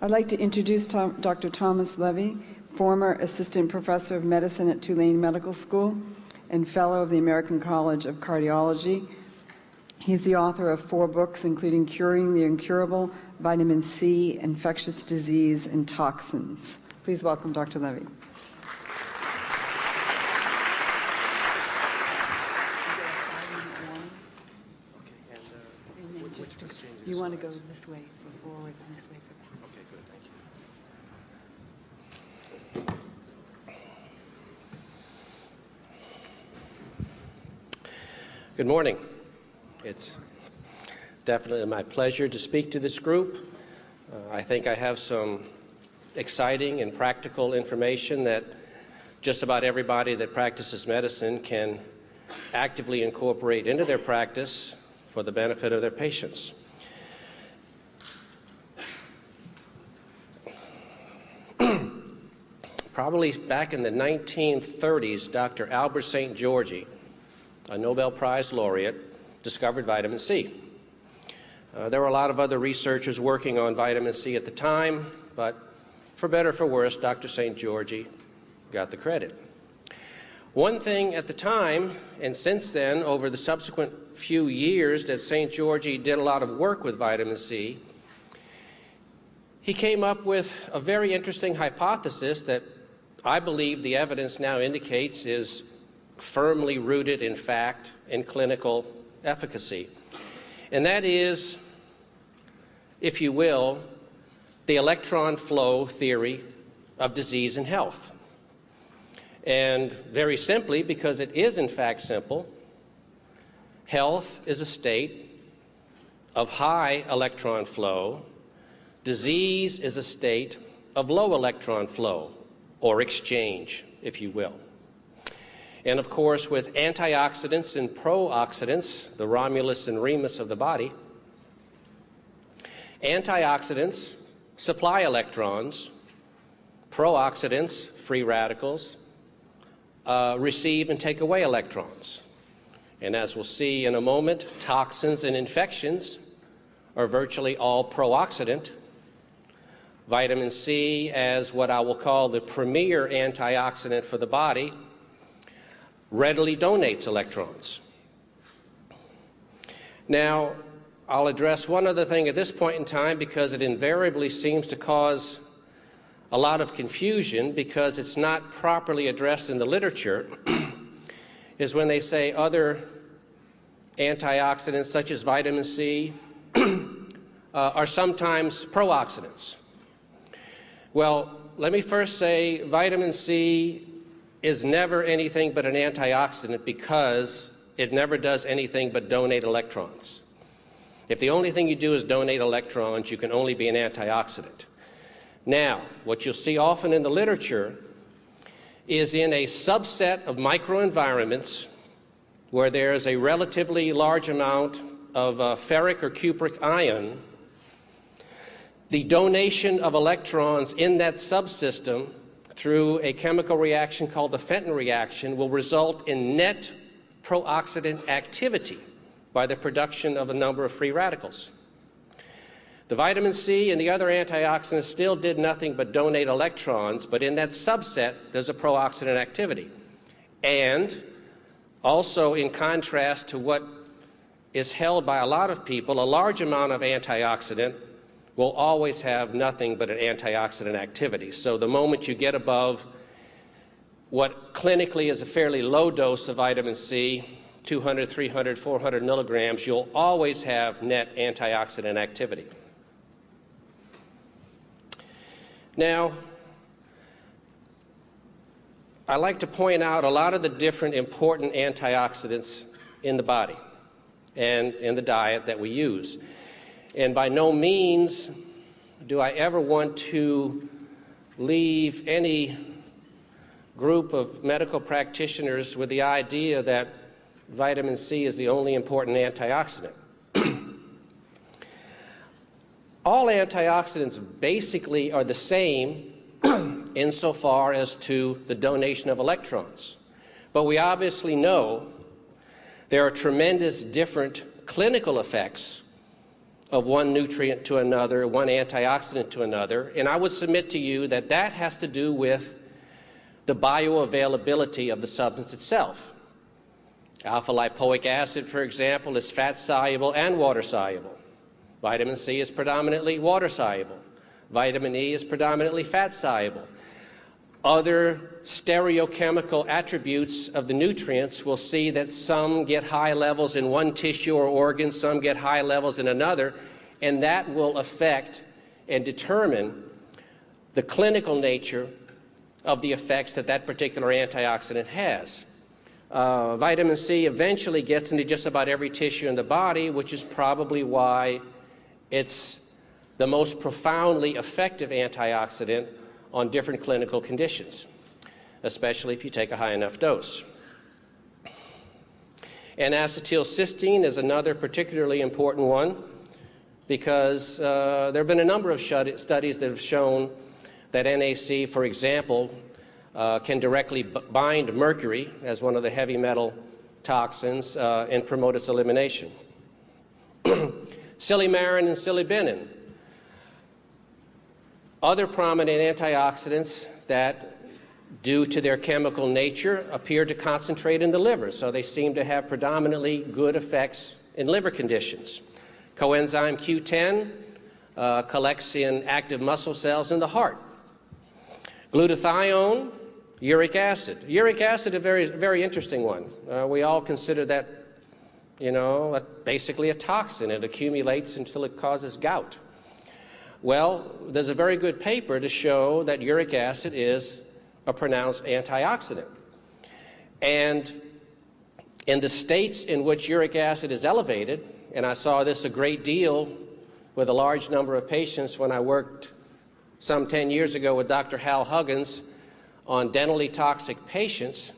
I'd like to introduce Dr. Thomas Levy, former Assistant Professor of Medicine at Tulane Medical School and Fellow of the American College of Cardiology. He's the author of 4 books, including Curing the Incurable, Vitamin C, Infectious Disease, and Toxins. Please welcome Dr. Levy. You want to go this way for forward and this way for back. Okay, good, thank you. Good morning. It's definitely my pleasure to speak to this group. I think I have some exciting and practical information that just about everybody that practices medicine can actively incorporate into their practice for the benefit of their patients. Probably back in the 1930s, Dr. Albert St. George, a Nobel Prize laureate, discovered vitamin C. There were a lot of other researchers working on vitamin C at the time, but for better or for worse, Dr. St. George got the credit. One thing at the time, and since then, over the subsequent few years that St. George did a lot of work with vitamin C, he came up with a very interesting hypothesis that I believe the evidence now indicates is firmly rooted in fact and clinical efficacy. And that is, if you will, the electron flow theory of disease and health. And very simply, because it is in fact simple, health is a state of high electron flow. Disease is a state of low electron flow, or exchange, if you will. And of course, with antioxidants and pro-oxidants, the Romulus and Remus of the body, antioxidants supply electrons, pro-oxidants, free radicals, receive and take away electrons. And as we'll see in a moment, toxins and infections are virtually all pro-oxidant. Vitamin C, as what I will call the premier antioxidant for the body, readily donates electrons. Now, I'll address one other thing at this point in time because it invariably seems to cause a lot of confusion because it's not properly addressed in the literature, is when they say other antioxidants such as vitamin C are sometimes pro-oxidants. Well, let me first say vitamin C is never anything but an antioxidant because it never does anything but donate electrons. If the only thing you do is donate electrons, you can only be an antioxidant. Now, what you'll see often in the literature is in a subset of microenvironments where there is a relatively large amount of ferric or cupric ion, the donation of electrons in that subsystem through a chemical reaction called the Fenton reaction will result in net pro-oxidant activity by the production of a number of free radicals. The vitamin C and the other antioxidants still did nothing but donate electrons, but in that subset there's a pro-oxidant activity. And also, in contrast to what is held by a lot of people, a large amount of antioxidant will always have nothing but an antioxidant activity. So the moment you get above what clinically is a fairly low dose of vitamin C, 200, 300, 400 milligrams, you'll always have net antioxidant activity. Now, I like to point out a lot of the different important antioxidants in the body and in the diet that we use. And by no means do I ever want to leave any group of medical practitioners with the idea that vitamin C is the only important antioxidant. All antioxidants basically are the same insofar as to the donation of electrons. But we obviously know there are tremendous different clinical effects of one nutrient to another, one antioxidant to another, and I would submit to you that that has to do with the bioavailability of the substance itself. Alpha-lipoic acid, for example, is fat-soluble and water-soluble. Vitamin C is predominantly water-soluble. Vitamin E is predominantly fat-soluble. Other stereochemical attributes of the nutrients will see that some get high levels in one tissue or organ, some get high levels in another, and that will affect and determine the clinical nature of the effects that that particular antioxidant has. Vitamin C eventually gets into just about every tissue in the body, which is probably why it's the most profoundly effective antioxidant on different clinical conditions, especially if you take a high enough dose. And acetylcysteine is another particularly important one because there have been a number of studies that have shown that NAC, for example, can directly bind mercury as one of the heavy metal toxins and promote its elimination. Silymarin and silibinin, other prominent antioxidants that, due to their chemical nature, appear to concentrate in the liver, so they seem to have predominantly good effects in liver conditions. Coenzyme Q10 collects in active muscle cells in the heart. Glutathione, uric acid. Uric acid, a very interesting one. We all consider that, basically a toxin. It accumulates until it causes gout. Well, there's a very good paper to show that uric acid is a pronounced antioxidant. And in the states in which uric acid is elevated, and I saw this a great deal with a large number of patients when I worked some 10 years ago with Dr. Hal Huggins on dentally toxic patients,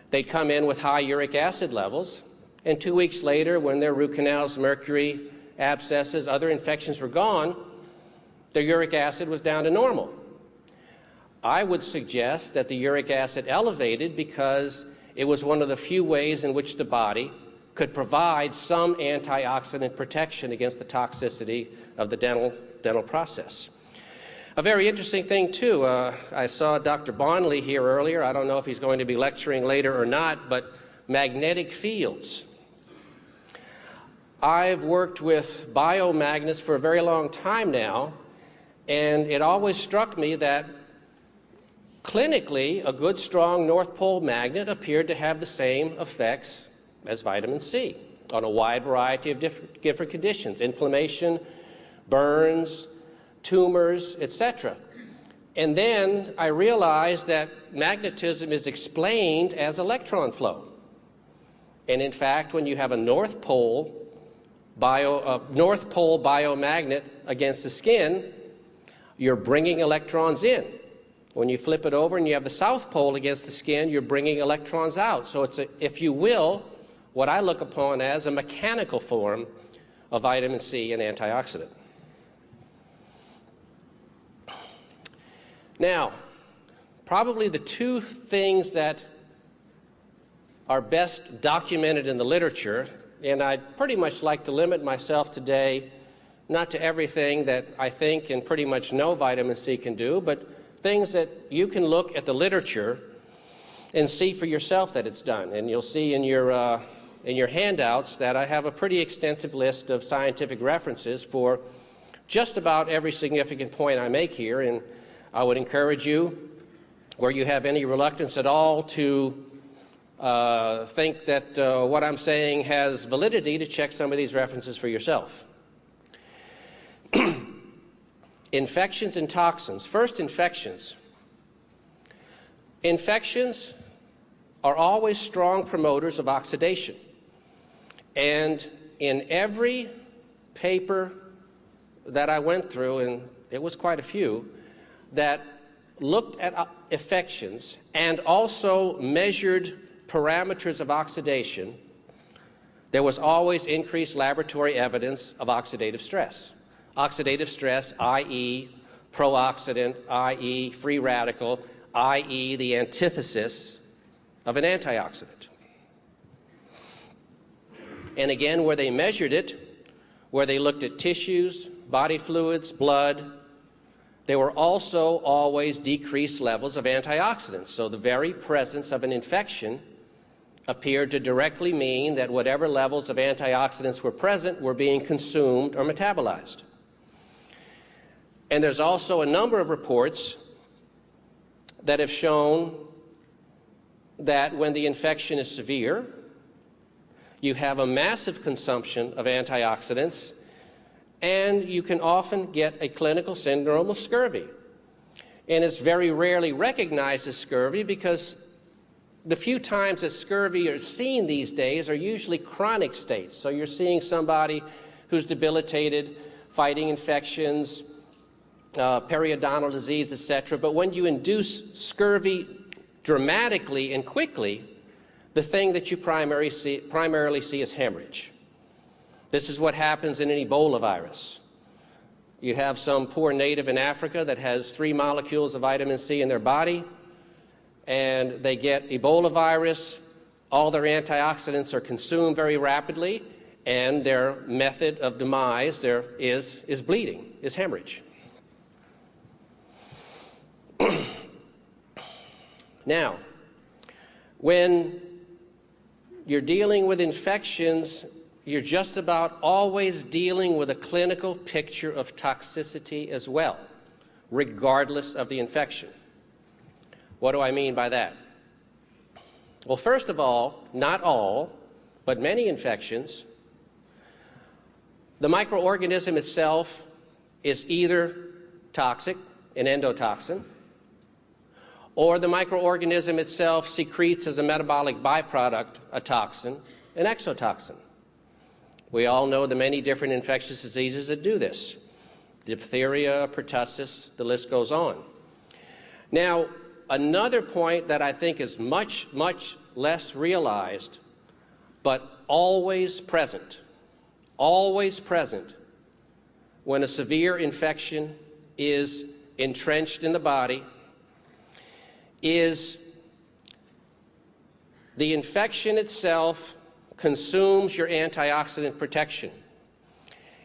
they'd come in with high uric acid levels, and 2 weeks later, when their root canals, mercury, abscesses, other infections were gone, their uric acid was down to normal. I would suggest that the uric acid elevated because it was one of the few ways in which the body could provide some antioxidant protection against the toxicity of the dental process. A very interesting thing, too, I saw Dr. Bonley here earlier. I don't know if he's going to be lecturing later or not, but magnetic fields. I've worked with biomagnets for a very long time now, and it always struck me that clinically, a good, strong North Pole magnet appeared to have the same effects as vitamin C on a wide variety of different conditions: inflammation, burns, tumors, etc. And then I realized that magnetism is explained as electron flow. And in fact, when you have a North Pole biomagnet against the skin, you're bringing electrons in. When you flip it over and you have the South Pole against the skin, you're bringing electrons out. So it's, if you will, what I look upon as a mechanical form of vitamin C, an antioxidant. Now, probably the two things that are best documented in the literature, and I'd pretty much like to limit myself today not to everything that I think and pretty much know vitamin C can do, but things that you can look at the literature and see for yourself that it's done. And you'll see in your handouts that I have a pretty extensive list of scientific references for just about every significant point I make here. And I would encourage you, where you have any reluctance at all to think that what I'm saying has validity, to check some of these references for yourself. Infections and toxins. First, infections. Infections are always strong promoters of oxidation. And in every paper that I went through, and it was quite a few, that looked at infections and also measured parameters of oxidation, there was always increased laboratory evidence of oxidative stress. Oxidative stress, i.e. pro-oxidant, i.e. free radical, i.e. the antithesis of an antioxidant. And again, where they measured it where they looked at tissues, body fluids, blood. There were also always decreased levels of antioxidants. So the very presence of an infection appeared to directly mean that whatever levels of antioxidants were present were being consumed or metabolized. And there's also a number of reports that have shown that when the infection is severe, you have a massive consumption of antioxidants, and you can often get a clinical syndrome of scurvy. And it's very rarely recognized as scurvy because the few times that scurvy is seen these days are usually chronic states. So you're seeing somebody who's debilitated, fighting infections, periodontal disease, etc. But when you induce scurvy dramatically and quickly, the thing that you primarily see is hemorrhage. This is what happens in an Ebola virus. You have some poor native in Africa that has 3 molecules of vitamin C in their body, and they get Ebola virus. All their antioxidants are consumed very rapidly, and their method of demise is bleeding, is hemorrhage. Now, when you're dealing with infections, you're just about always dealing with a clinical picture of toxicity as well, regardless of the infection. What do I mean by that? Well, first of all, not all, but many infections, the microorganism itself is either toxic, an endotoxin, or the microorganism itself secretes as a metabolic byproduct a toxin, an exotoxin. We all know the many different infectious diseases that do this. Diphtheria, pertussis, the list goes on. Now, another point that I think is much, much less realized, but always present when a severe infection is entrenched in the body, is the infection itself consumes your antioxidant protection.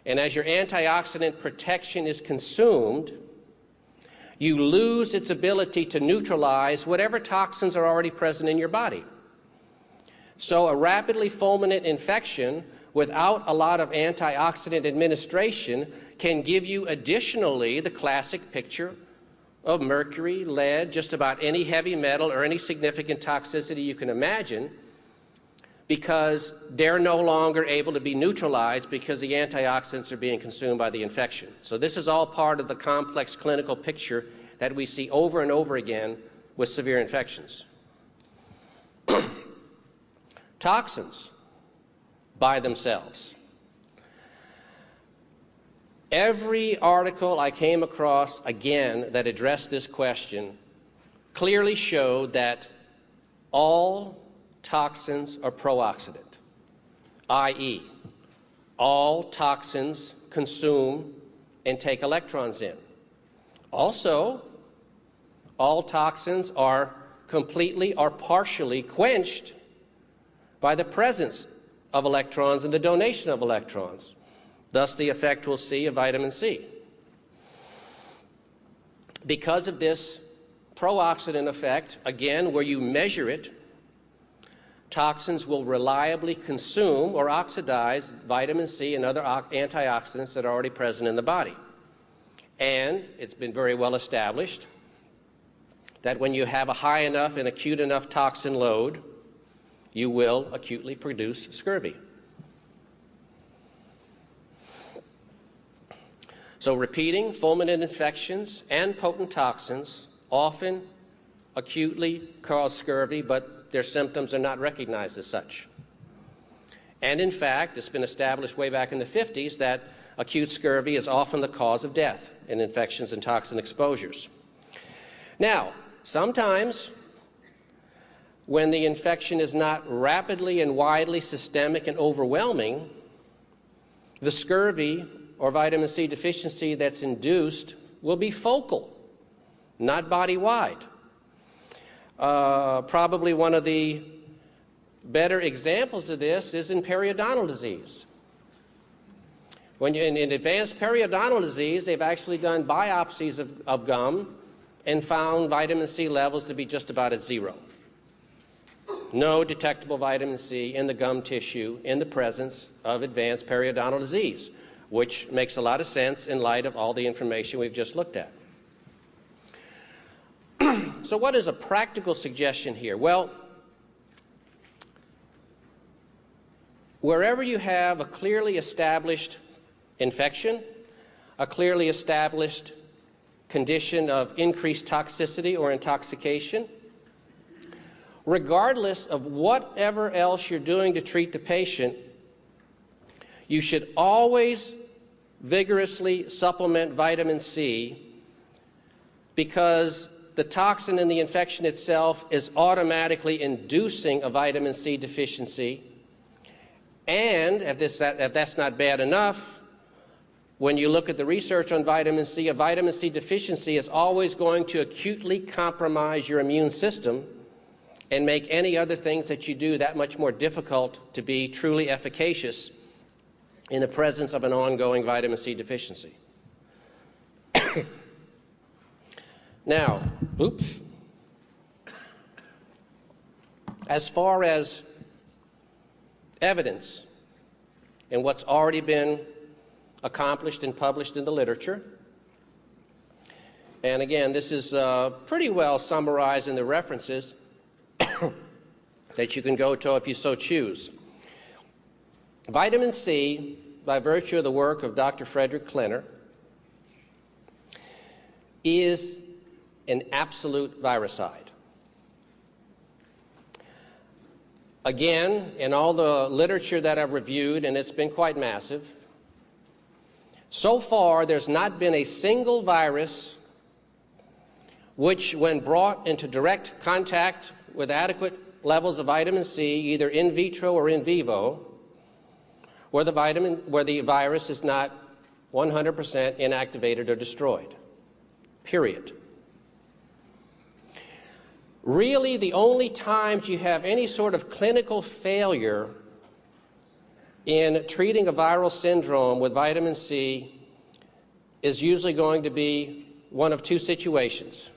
And as your antioxidant protection is consumed, you lose its ability to neutralize whatever toxins are already present in your body. So a rapidly fulminant infection without a lot of antioxidant administration can give you additionally the classic picture of mercury, lead, just about any heavy metal or any significant toxicity you can imagine, because they're no longer able to be neutralized because the antioxidants are being consumed by the infection. So this is all part of the complex clinical picture that we see over and over again with severe infections. Toxins by themselves. Every article I came across, again, that addressed this question clearly showed that all toxins are pro-oxidant, i.e., all toxins consume and take electrons in. Also, all toxins are completely or partially quenched by the presence of electrons and the donation of electrons. Thus, the effect we'll see of vitamin C. Because of this pro-oxidant effect, again, where you measure it, toxins will reliably consume or oxidize vitamin C and other antioxidants that are already present in the body. And it's been very well established that when you have a high enough and acute enough toxin load, you will acutely produce scurvy. So repeating fulminant infections and potent toxins often acutely cause scurvy, but their symptoms are not recognized as such. And in fact, it's been established way back in the 50s that acute scurvy is often the cause of death in infections and toxin exposures. Now, sometimes when the infection is not rapidly and widely systemic and overwhelming, the scurvy or vitamin C deficiency that's induced will be focal, not body-wide. Probably one of the better examples of this is in periodontal disease. When you're in advanced periodontal disease, they've actually done biopsies of gum and found vitamin C levels to be just about at 0. No detectable vitamin C in the gum tissue in the presence of advanced periodontal disease, which makes a lot of sense in light of all the information we've just looked at. So what is a practical suggestion here? Well, wherever you have a clearly established infection, a clearly established condition of increased toxicity or intoxication, regardless of whatever else you're doing to treat the patient, you should always vigorously supplement vitamin C, because the toxin in the infection itself is automatically inducing a vitamin C deficiency. And if that's not bad enough, when you look at the research on vitamin C, a vitamin C deficiency is always going to acutely compromise your immune system and make any other things that you do that much more difficult to be truly efficacious in the presence of an ongoing vitamin C deficiency. Now, as far as evidence and what's already been accomplished and published in the literature, and again, this is pretty well summarized in the references that you can go to if you so choose. Vitamin C, by virtue of the work of Dr. Frederick Klenner, is an absolute viricide. Again, in all the literature that I've reviewed, and it's been quite massive, so far there's not been a single virus which, when brought into direct contact with adequate levels of vitamin C, either in vitro or in vivo, where the virus is not 100% inactivated or destroyed. Period. Really, the only times you have any sort of clinical failure in treating a viral syndrome with vitamin C is usually going to be one of two situations.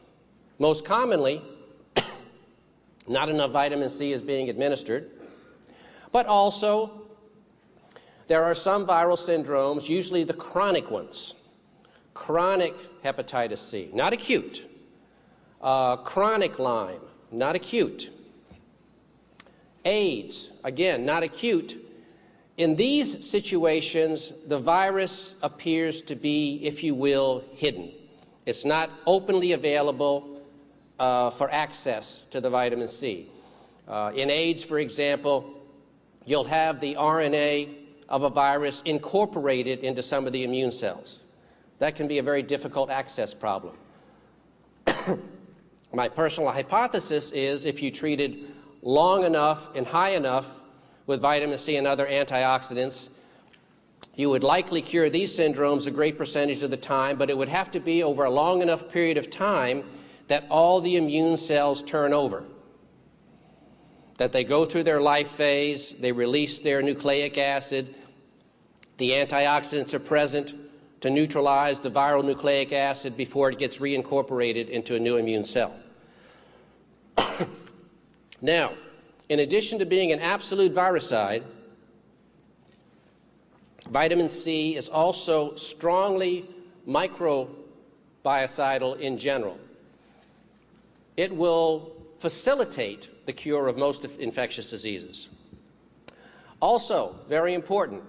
Most commonly, not enough vitamin C is being administered, but also there are some viral syndromes, usually the chronic ones, chronic hepatitis C, not acute, chronic Lyme, not acute, AIDS, again, not acute. In these situations, the virus appears to be, if you will, hidden. It's not openly available for access to the vitamin C. In AIDS, for example, you'll have the RNA of a virus incorporated into some of the immune cells. That can be a very difficult access problem. My personal hypothesis is if you treated long enough and high enough with vitamin C and other antioxidants, you would likely cure these syndromes a great percentage of the time, but it would have to be over a long enough period of time that all the immune cells turn over, that they go through their life phase, they release their nucleic acid, the antioxidants are present to neutralize the viral nucleic acid before it gets reincorporated into a new immune cell. Now, in addition to being an absolute viricide, vitamin C is also strongly microbiocidal in general. It will facilitate the cure of most infectious diseases. Also, very important,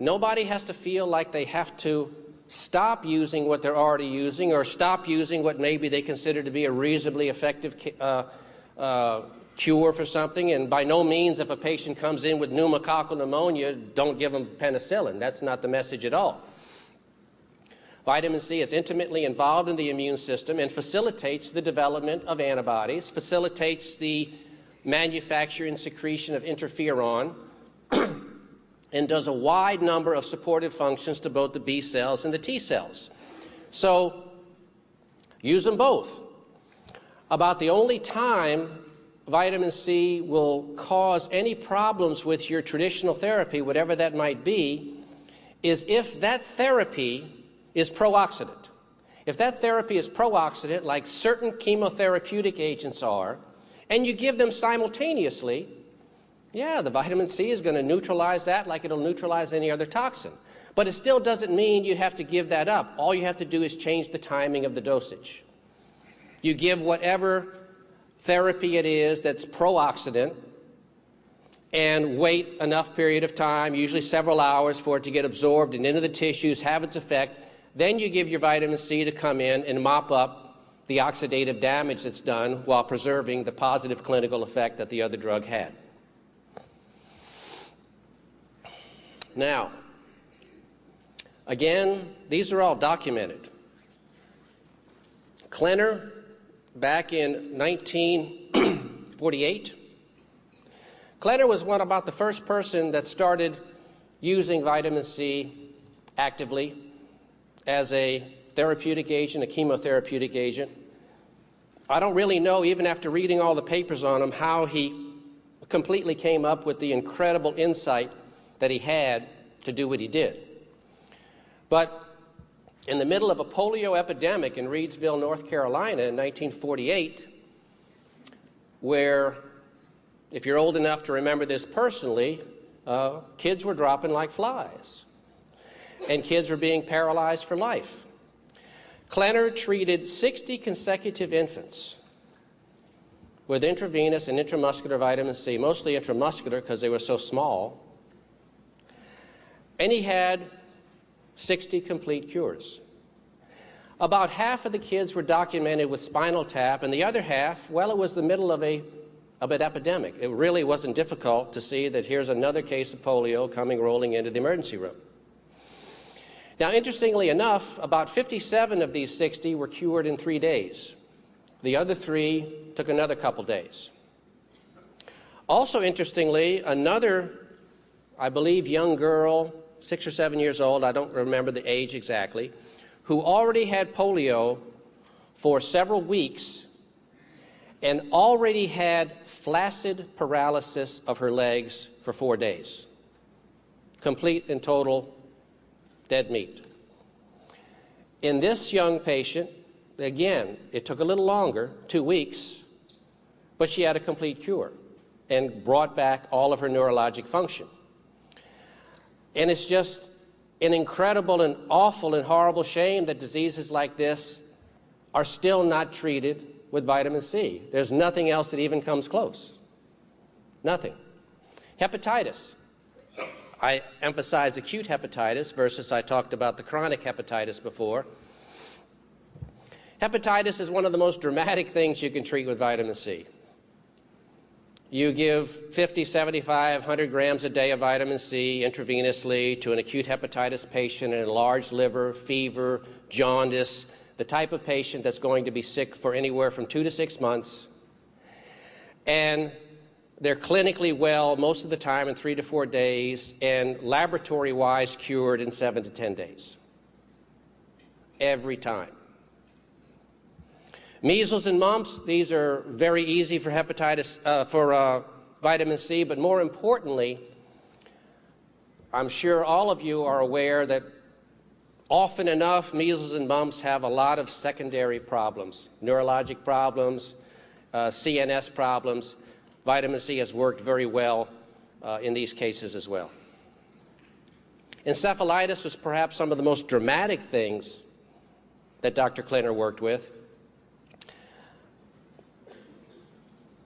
nobody has to feel like they have to stop using what they're already using or stop using what maybe they consider to be a reasonably effective cure for something. And by no means, if a patient comes in with pneumococcal pneumonia, don't give them penicillin. That's not the message at all. Vitamin C is intimately involved in the immune system and facilitates the development of antibodies, facilitates the manufacture and secretion of interferon, and does a wide number of supportive functions to both the B cells and the T cells. So use them both. About the only time vitamin C will cause any problems with your traditional therapy, whatever that might be, is if that therapy is pro-oxidant. If that therapy is pro-oxidant, like certain chemotherapeutic agents are, and you give them simultaneously, yeah, the vitamin C is going to neutralize that like it'll neutralize any other toxin. But it still doesn't mean you have to give that up. All you have to do is change the timing of the dosage. You give whatever therapy it is that's pro-oxidant and wait enough period of time, usually several hours, for it to get absorbed and into the tissues, have its effect. Then you give your vitamin C to come in and mop up the oxidative damage that's done while preserving the positive clinical effect that the other drug had. Now, again, these are all documented. Klenner, back in 1948, Klenner was about the first person that started using vitamin C actively as a therapeutic agent, a chemotherapeutic agent. I don't really know, even after reading all the papers on him, how he completely came up with the incredible insight that he had to do what he did. But in the middle of a polio epidemic in Reidsville, North Carolina in 1948, where, if you're old enough to remember this personally, kids were dropping like flies, and kids were being paralyzed for life. Klenner treated 60 consecutive infants with intravenous and intramuscular vitamin C, mostly intramuscular because they were so small, and he had 60 complete cures. About half of the kids were documented with spinal tap, and the other half, well, it was the middle of an epidemic. It really wasn't difficult to see that here's another case of polio coming rolling into the emergency room. Now, interestingly enough, about 57 of these 60 were cured in 3 days. The other 3 took another couple days. Also, interestingly, another, I believe, young girl, 6 or 7 years old, I don't remember the age exactly, who already had polio for several weeks and already had flaccid paralysis of her legs for 4 days. Complete and total dead meat. In this young patient, again, it took a little longer, 2 weeks, but she had a complete cure and brought back all of her neurologic function. And it's just an incredible and awful and horrible shame that diseases like this are still not treated with vitamin C. There's nothing else that even comes close. Nothing. Hepatitis. I emphasize acute hepatitis versus I talked about the chronic hepatitis before. Hepatitis is one of the most dramatic things you can treat with vitamin C. You give 50, 75, 100 grams a day of vitamin C intravenously to an acute hepatitis patient, an enlarged liver, fever, jaundice, the type of patient that's going to be sick for anywhere from 2 to 6 months. And they're clinically well most of the time in 3 to 4 days, and laboratory-wise cured in 7 to 10 days. Every time. Measles and mumps, these are very easy for vitamin C, but more importantly, I'm sure all of you are aware that often enough measles and mumps have a lot of secondary problems, neurologic problems, CNS problems. Vitamin C has worked very well in these cases as well. Encephalitis was perhaps some of the most dramatic things that Dr. Klenner worked with.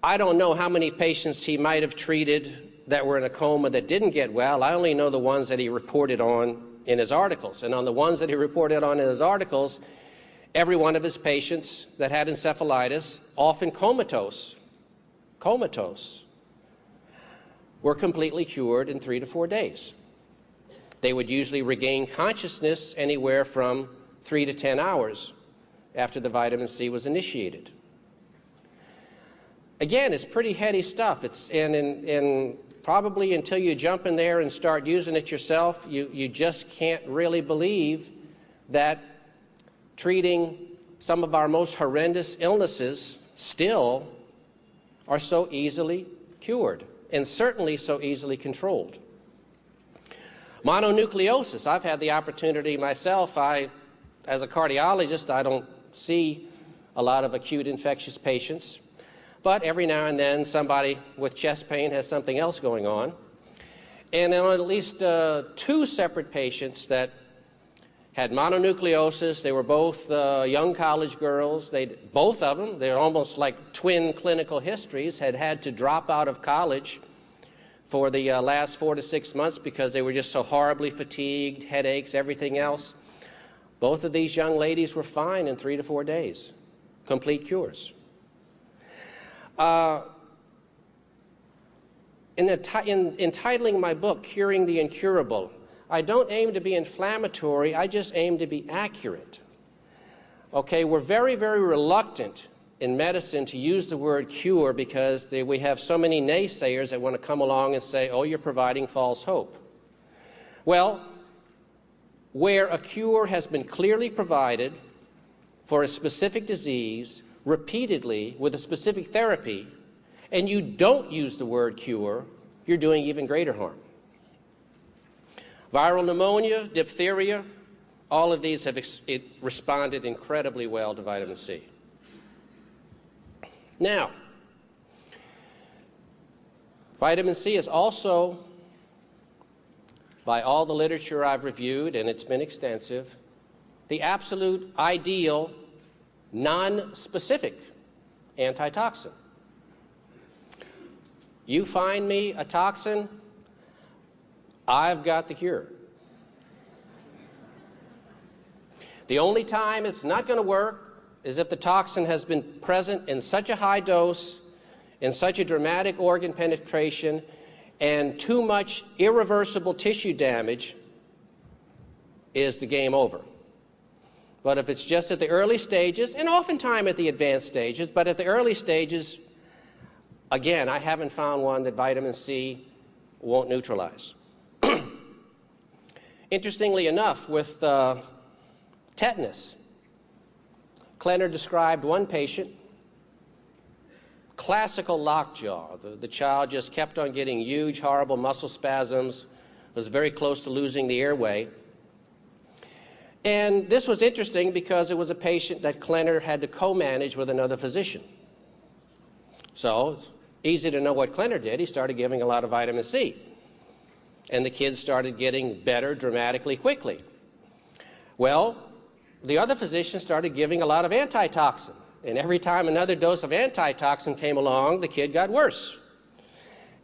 I don't know how many patients he might have treated that were in a coma that didn't get well. I only know the ones that he reported on in his articles. And on the ones that he reported on in his articles, every one of his patients that had encephalitis, often comatose, were completely cured in 3 to 4 days. They would usually regain consciousness anywhere from 3 to 10 hours after the vitamin C was initiated. Again, it's pretty heady stuff. And probably until you jump in there and start using it yourself, you just can't really believe that treating some of our most horrendous illnesses still are so easily cured, and certainly so easily controlled. Mononucleosis. I've had the opportunity myself. As a cardiologist, I don't see a lot of acute infectious patients, but every now and then somebody with chest pain has something else going on. And on at least 2 separate patients that had mononucleosis, they were both young college girls. Both of them, they're almost like twin clinical histories, had had to drop out of college for the last 4 to 6 months because they were just so horribly fatigued, headaches, everything else. Both of these young ladies were fine in 3 to 4 days, complete cures. In entitling my book, Curing the Incurable, I don't aim to be inflammatory, I just aim to be accurate. Okay, we're very, very reluctant in medicine to use the word cure because we have so many naysayers that want to come along and say, oh, you're providing false hope. Well, where a cure has been clearly provided for a specific disease repeatedly with a specific therapy, and you don't use the word cure, you're doing even greater harm. Viral pneumonia, diphtheria, all of these have responded incredibly well to vitamin C. Now, vitamin C is also, by all the literature I've reviewed, and it's been extensive, the absolute ideal non-specific antitoxin. You find me a toxin, I've got the cure. The only time it's not going to work is if the toxin has been present in such a high dose, in such a dramatic organ penetration, and too much irreversible tissue damage is the game over. But if it's just at the early stages, and oftentimes at the advanced stages, but at the early stages, again, I haven't found one that vitamin C won't neutralize. Interestingly enough, with tetanus, Klenner described one patient, classical lockjaw. The child just kept on getting huge, horrible muscle spasms, was very close to losing the airway. And this was interesting because it was a patient that Klenner had to co-manage with another physician. So it's easy to know what Klenner did. He started giving a lot of vitamin C. And the kids started getting better dramatically quickly. Well, the other physician started giving a lot of antitoxin. And every time another dose of antitoxin came along, the kid got worse.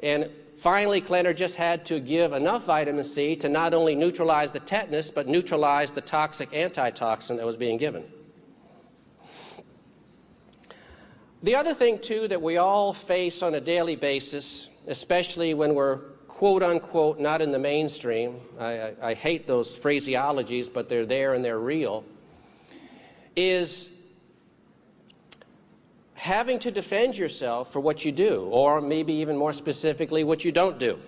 And finally, Klenner just had to give enough vitamin C to not only neutralize the tetanus, but neutralize the toxic antitoxin that was being given. The other thing, too, that we all face on a daily basis, especially when we're quote-unquote not in the mainstream, I hate those phraseologies, but they're there and they're real, is having to defend yourself for what you do, or maybe even more specifically, what you don't do.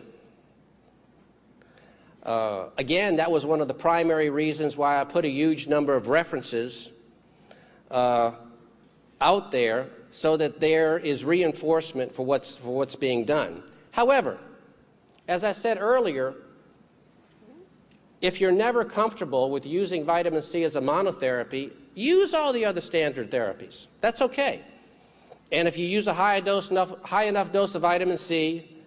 Again, that was one of the primary reasons why I put a huge number of references out there so that there is reinforcement for what's being done. However, as I said earlier, if you're never comfortable with using vitamin C as a monotherapy, use all the other standard therapies. That's okay. And if you use a high enough dose of vitamin C,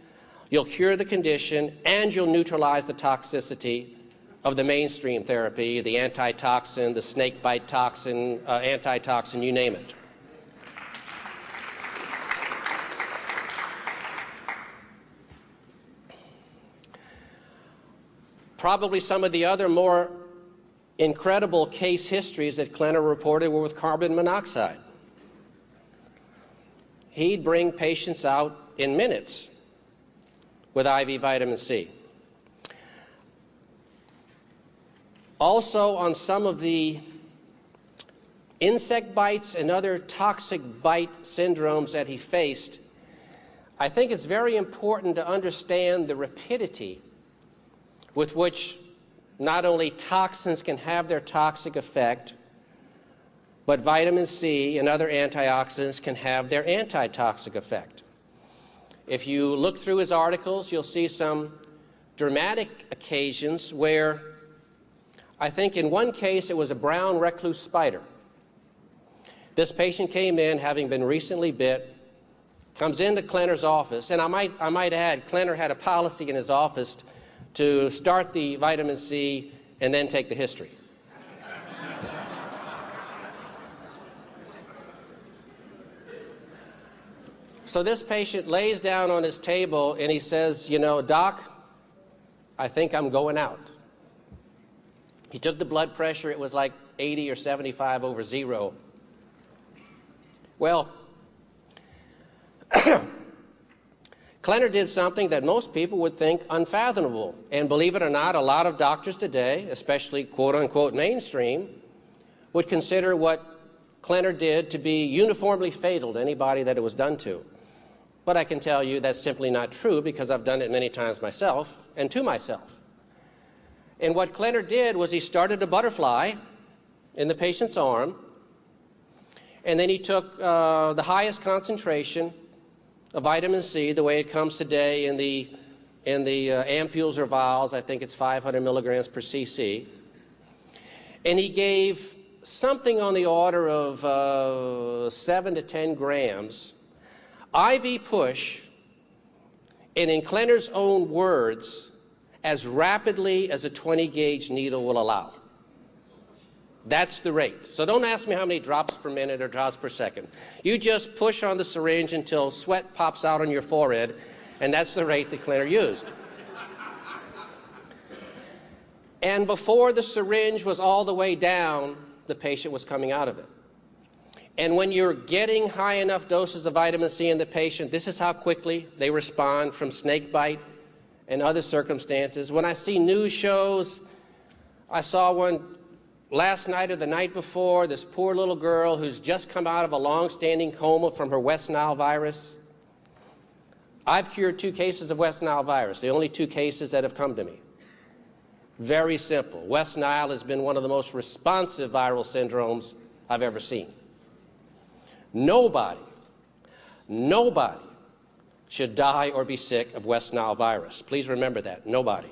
you'll cure the condition and you'll neutralize the toxicity of the mainstream therapy, the antitoxin, the snakebite toxin, antitoxin, you name it. Probably some of the other more incredible case histories that Klenner reported were with carbon monoxide. He'd bring patients out in minutes with IV vitamin C. Also, on some of the insect bites and other toxic bite syndromes that he faced, I think it's very important to understand the rapidity with which not only toxins can have their toxic effect, but vitamin C and other antioxidants can have their antitoxic effect. If you look through his articles, you'll see some dramatic occasions where I think in one case it was a brown recluse spider. This patient came in having been recently bit, comes into Klenner's office, and I might add, Klenner had a policy in his office to start the vitamin C and then take the history. So this patient lays down on his table and he says, you know, Doc, I think I'm going out. He took the blood pressure. It was like 80 or 75 over 0. Well, Klenner did something that most people would think unfathomable. And believe it or not, a lot of doctors today, especially quote-unquote mainstream, would consider what Klenner did to be uniformly fatal to anybody that it was done to. But I can tell you that's simply not true because I've done it many times myself and to myself. And what Klenner did was he started a butterfly in the patient's arm, and then he took the highest concentration of vitamin C, the way it comes today in the ampules or vials. I think it's 500 milligrams per cc. And he gave something on the order of 7 to 10 grams IV push, and in Klenner's own words, as rapidly as a 20-gauge needle will allow. That's the rate. So don't ask me how many drops per minute or drops per second. You just push on the syringe until sweat pops out on your forehead, and that's the rate that Klenner used. And before the syringe was all the way down, the patient was coming out of it. And when you're getting high enough doses of vitamin C in the patient, this is how quickly they respond from snakebite and other circumstances. When I see news shows, I saw one last night or the night before, this poor little girl who's just come out of a long-standing coma from her West Nile virus. I've cured 2 cases of West Nile virus, the only 2 cases that have come to me. Very simple. West Nile has been one of the most responsive viral syndromes I've ever seen. Nobody should die or be sick of West Nile virus. Please remember that. Nobody.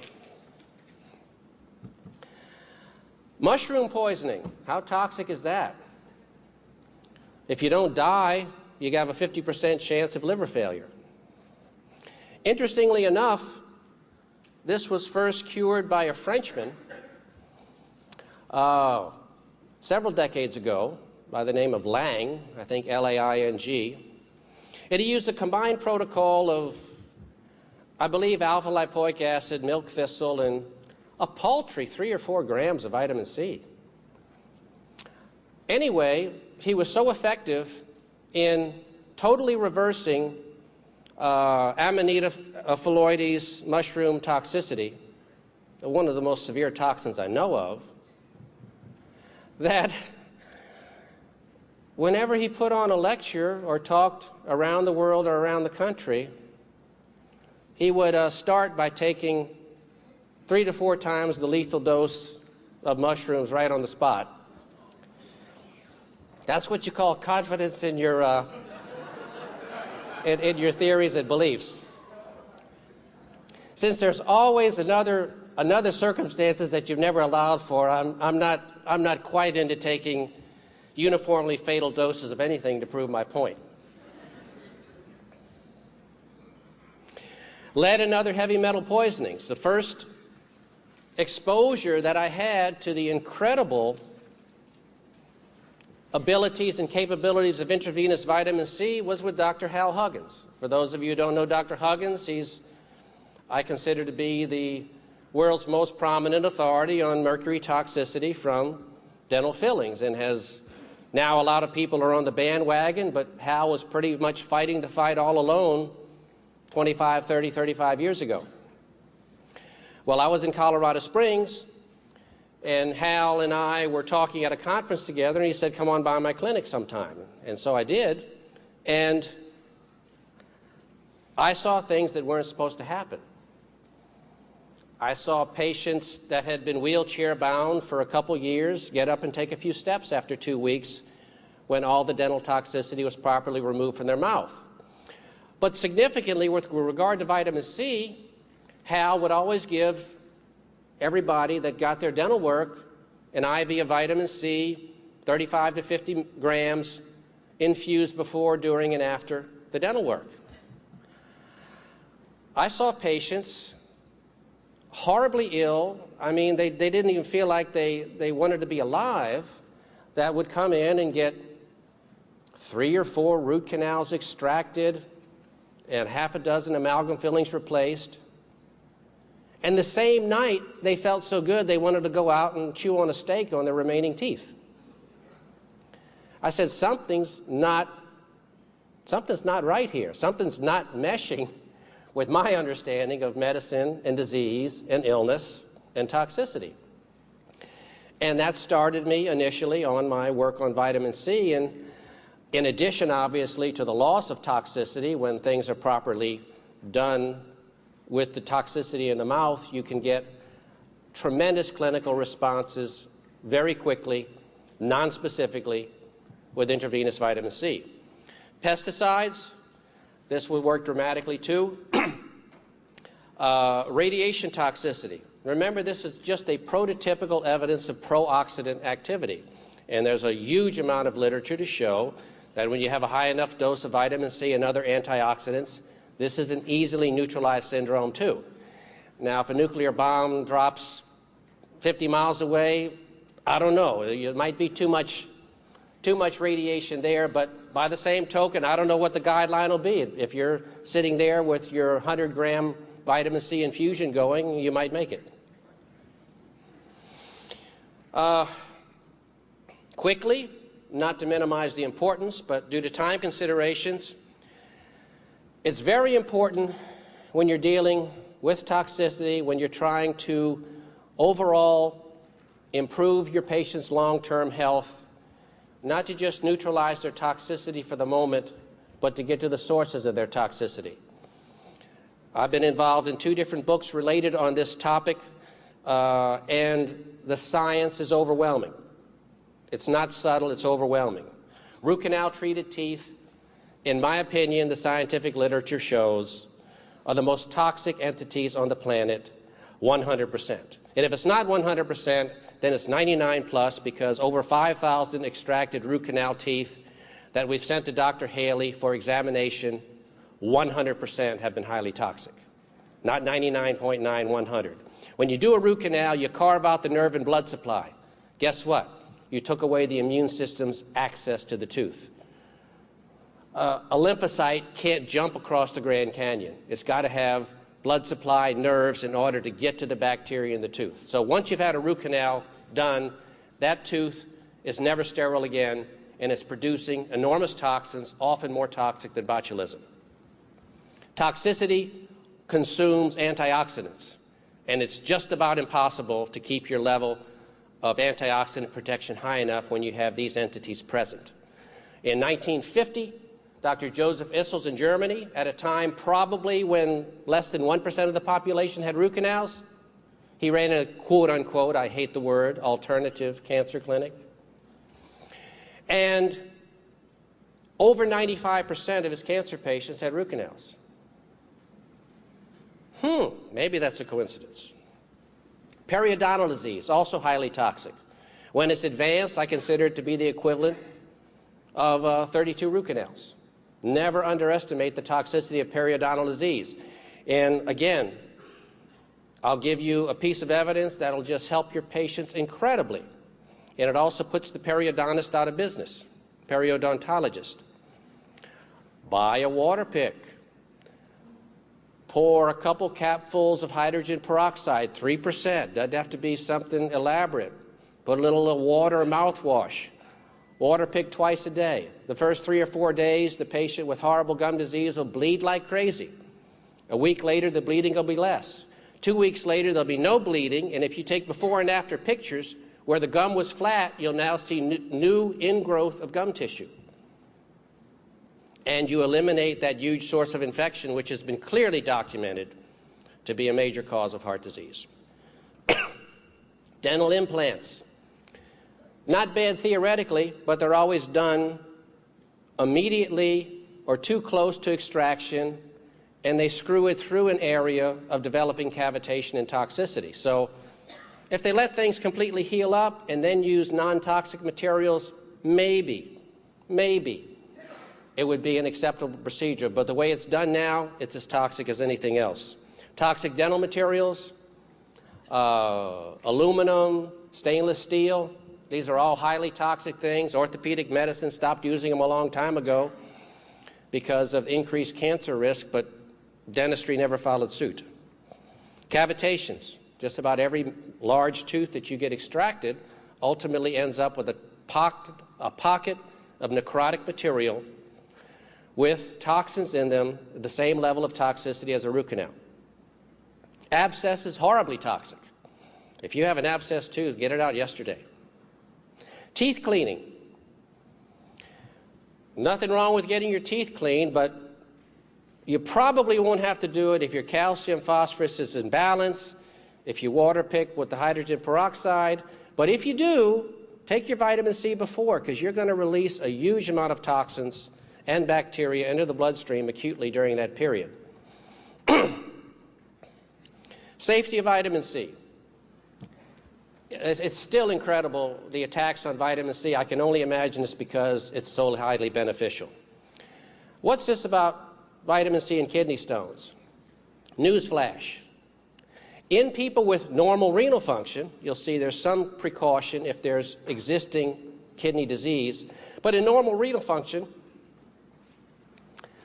Mushroom poisoning. How toxic is that? If you don't die, you have a 50% chance of liver failure. Interestingly enough, this was first cured by a Frenchman several decades ago by the name of Lang, I think L-A-I-N-G. And he used a combined protocol of, I believe, alpha-lipoic acid, milk thistle, and a paltry 3 or 4 grams of vitamin C. Anyway, he was so effective in totally reversing Amanita phalloides mushroom toxicity, one of the most severe toxins I know of, that whenever he put on a lecture or talked around the world or around the country, he would start by taking 3 to 4 times the lethal dose of mushrooms right on the spot. That's what you call confidence in your in your theories and beliefs. Since there's always another circumstances that you've never allowed for, I'm not quite into taking uniformly fatal doses of anything to prove my point. Lead and other heavy metal poisonings. The first exposure that I had to the incredible abilities and capabilities of intravenous vitamin C was with Dr. Hal Huggins. For those of you who don't know Dr. Huggins, I consider to be the world's most prominent authority on mercury toxicity from dental fillings, and has now a lot of people are on the bandwagon, but Hal was pretty much fighting the fight all alone 25, 30, 35 years ago. Well, I was in Colorado Springs, and Hal and I were talking at a conference together, and he said, come on by my clinic sometime. And so I did, and I saw things that weren't supposed to happen. I saw patients that had been wheelchair bound for a couple years get up and take a few steps after 2 weeks when all the dental toxicity was properly removed from their mouth. But significantly, with regard to vitamin C, Hal would always give everybody that got their dental work an IV of vitamin C, 35 to 50 grams, infused before, during, and after the dental work. I saw patients horribly ill. I mean, they didn't even feel like they wanted to be alive, that would come in and get 3 or 4 root canals extracted and half a dozen amalgam fillings replaced. And the same night, they felt so good they wanted to go out and chew on a steak on their remaining teeth. I said, something's not right here. Something's not meshing with my understanding of medicine and disease and illness and toxicity. And that started me initially on my work on vitamin C. And in addition, obviously, to the loss of toxicity, when things are properly done with the toxicity in the mouth, you can get tremendous clinical responses very quickly, non-specifically, with intravenous vitamin C. Pesticides, this would work dramatically too. Radiation toxicity. Remember, this is just a prototypical evidence of pro-oxidant activity. And there's a huge amount of literature to show that when you have a high enough dose of vitamin C and other antioxidants, this is an easily neutralized syndrome too. Now, if a nuclear bomb drops 50 miles away, I don't know. It might be too much radiation there, but by the same token, I don't know what the guideline will be. If you're sitting there with your 100-gram vitamin C infusion going, you might make it. Quickly, not to minimize the importance, but due to time considerations, it's very important when you're dealing with toxicity, when you're trying to overall improve your patient's long-term health, not to just neutralize their toxicity for the moment, but to get to the sources of their toxicity. I've been involved in 2 different books related on this topic, and the science is overwhelming. It's not subtle, it's overwhelming. Root canal treated teeth, in my opinion, the scientific literature shows, are the most toxic entities on the planet, 100%. And if it's not 100%, then it's 99 plus, because over 5,000 extracted root canal teeth that we've sent to Dr. Haley for examination, 100% have been highly toxic. Not 99.9, 100. When you do a root canal, you carve out the nerve and blood supply. Guess what? You took away the immune system's access to the tooth. A lymphocyte can't jump across the Grand Canyon. It's got to have blood supply, nerves, in order to get to the bacteria in the tooth. So once you've had a root canal done, that tooth is never sterile again, and it's producing enormous toxins, often more toxic than botulism. Toxicity consumes antioxidants, and it's just about impossible to keep your level of antioxidant protection high enough when you have these entities present. In 1950, Dr. Joseph Issels in Germany, at a time probably when less than 1% of the population had root canals, he ran a quote-unquote, I hate the word, alternative cancer clinic. And over 95% of his cancer patients had root canals. Maybe that's a coincidence. Periodontal disease, also highly toxic. When it's advanced, I consider it to be the equivalent of 32 root canals. Never underestimate the toxicity of periodontal disease. And again, I'll give you a piece of evidence that'll just help your patients incredibly. And it also puts the periodontist out of business, periodontologist. Buy a water pick. Pour a couple capfuls of hydrogen peroxide, 3%. Doesn't have to be something elaborate. Put a little water or mouthwash. Water pick twice a day. The first 3 or 4 days, the patient with horrible gum disease will bleed like crazy. A week later, the bleeding will be less. 2 weeks later, there'll be no bleeding, and if you take before and after pictures where the gum was flat, you'll now see new ingrowth of gum tissue. And you eliminate that huge source of infection, which has been clearly documented to be a major cause of heart disease. Dental implants. Not bad theoretically, but they're always done immediately or too close to extraction, and they screw it through an area of developing cavitation and toxicity. So if they let things completely heal up and then use non-toxic materials, maybe it would be an acceptable procedure. But the way it's done now, it's as toxic as anything else. Toxic dental materials, aluminum, stainless steel, these are all highly toxic things. Orthopedic medicine stopped using them a long time ago because of increased cancer risk, but dentistry never followed suit. Cavitations, just about every large tooth that you get extracted ultimately ends up with a pocket of necrotic material with toxins in them, the same level of toxicity as a root canal. Abscess is horribly toxic. If you have an abscess tooth, get it out yesterday. Teeth cleaning. Nothing wrong with getting your teeth cleaned, but you probably won't have to do it if your calcium phosphorus is in balance, if you water pick with the hydrogen peroxide. But if you do, take your vitamin C before, because you're going to release a huge amount of toxins and bacteria into the bloodstream acutely during that period. Safety of vitamin C. It's still incredible, the attacks on vitamin C. I can only imagine it's because it's so highly beneficial. What's this about vitamin C and kidney stones? Newsflash. In people with normal renal function, you'll see there's some precaution if there's existing kidney disease. But in normal renal function,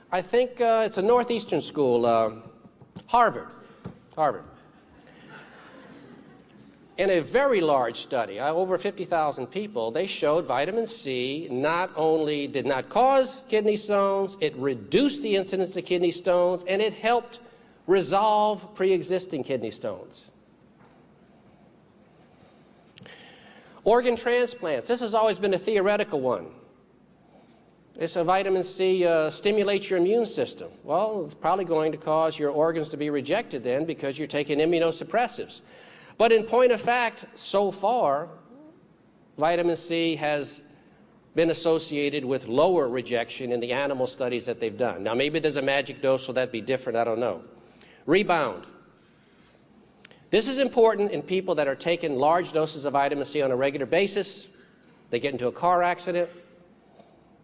I think it's a Northeastern school, Harvard. In a very large study, over 50,000 people, they showed vitamin C not only did not cause kidney stones, it reduced the incidence of kidney stones, and it helped resolve pre-existing kidney stones. Organ transplants. This has always been a theoretical one. It's a vitamin C stimulates your immune system. Well, it's probably going to cause your organs to be rejected then because you're taking immunosuppressives. But in point of fact, so far, vitamin C has been associated with lower rejection in the animal studies that they've done. Now, maybe there's a magic dose, so that'd be different, I don't know. Rebound. This is important in people that are taking large doses of vitamin C on a regular basis. They get into a car accident,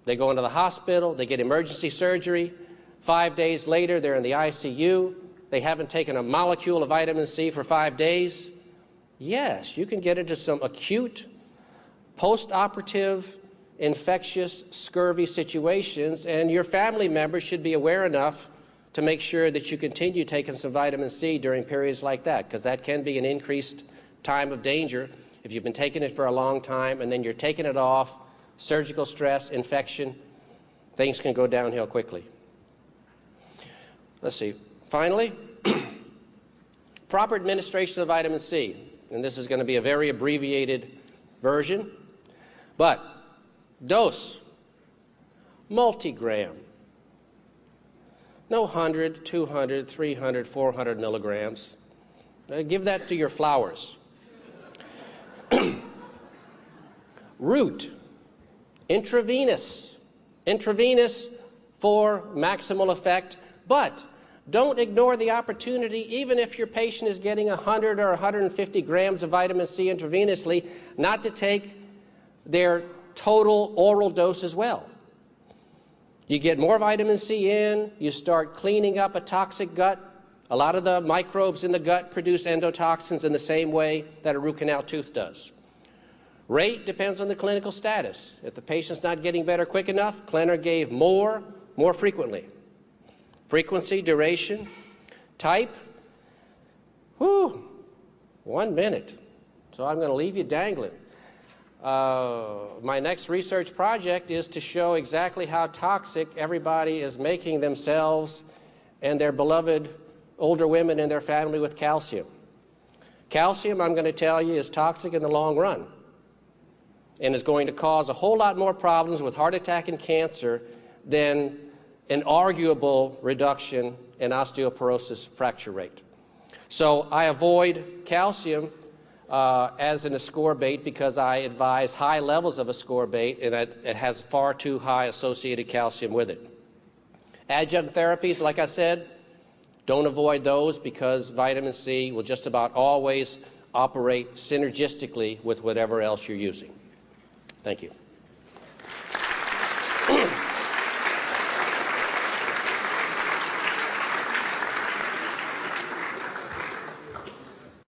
they go into the hospital, they get emergency surgery. 5 days later, they're in the ICU. They haven't taken a molecule of vitamin C for 5 days. Yes, you can get into some acute, post-operative, infectious, scurvy situations, and your family members should be aware enough to make sure that you continue taking some vitamin C during periods like that, because that can be an increased time of danger if you've been taking it for a long time and then you're taking it off, surgical stress, infection, things can go downhill quickly. Let's see. Finally, proper administration of vitamin C. And this is going to be a very abbreviated version. But dose, multigram. No 100, 200, 300, 400 milligrams. Give that to your flowers. Root, intravenous. Intravenous for maximal effect, but don't ignore the opportunity, even if your patient is getting 100 or 150 grams of vitamin C intravenously, not to take their total oral dose as well. You get more vitamin C in, you start cleaning up a toxic gut. A lot of the microbes in the gut produce endotoxins in the same way that a root canal tooth does. Rate depends on the clinical status. If the patient's not getting better quick enough, Klenner gave more frequently. Frequency, duration, type, 1 minute. So I'm going to leave you dangling. My next research project is to show exactly how toxic everybody is making themselves and their beloved older women and their family with calcium. Calcium, I'm going to tell you, is toxic in the long run and is going to cause a whole lot more problems with heart attack and cancer than an arguable reduction in osteoporosis fracture rate. So I avoid calcium as an ascorbate because I advise high levels of ascorbate, and it has far too high associated calcium with it. Adjunct therapies, like I said, Don't avoid those because vitamin C will just about always operate synergistically with whatever else you're using. Thank you.